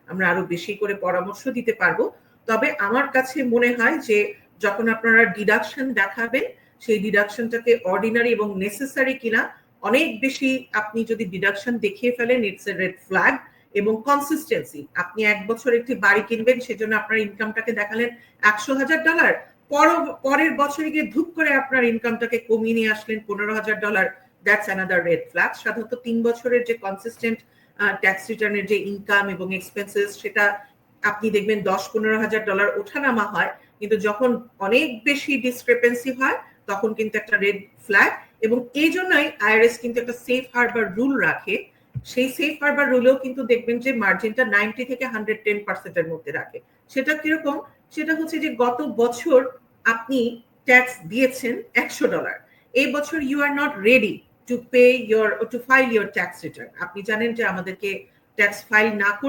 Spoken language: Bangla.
আমরা আরো বেশি করে পরামর্শ দিতে পারবো। তবে আমার কাছে মনে হয় যে যখন আপনারা ডিডাকশন দেখাবেন, সেই ডিডাকশনটাকে অর্ডিনারি এবং নেসেসারি কিনা অনেক বেশি আপনি যদি ডিডাকশন দেখিয়ে ফেলেন, ইটস এ রেড ফ্ল্যাগ। এবং কনসিস্টেন্সি, আপনি 1 বছর একটি বাড়ি কিনবেন, সেজন্য আপনার ইনকামটাকে দেখালেন $100,000, পরের বছরে গিয়ে ধুপ করে আপনার ইনকামটাকে কমিয়ে নিয়ে আসলেন $15,000, দ্যাটস অ্যানাদার রেড ফ্ল্যাগ। সাধারণত 3 বছরের যে কনসিস্টেন্ট ট্যাক্স রিটার্নের যে ইনকাম এবং এক্সপেন্সেস, সেটা আপনি দেখবেন $10,000-15,000 ওঠানামা হয়, কিন্তু যখন অনেক বেশি ডিসক্রিপেন্সি হয় তখন কিন্তু একটা রেড ফ্ল্যাগ। এবং এই জন্যই আইআরএস কিন্তু একটা সেফ হারবার রুল রাখে। সেই সেফ হারবার রুলেও কিন্তু দেখবেন যে মার্জিনটা 90 থেকে 110% এর মধ্যে রাখে। সেটা কিরকম? সেটা হচ্ছে যে গত বছর আপনি ট্যাক্স দিয়েছেন $100, এই বছর you are not ready to file your tax return. আপনি জানেন যে আমাদেরকে ট্যাক্স ফাইল না করলে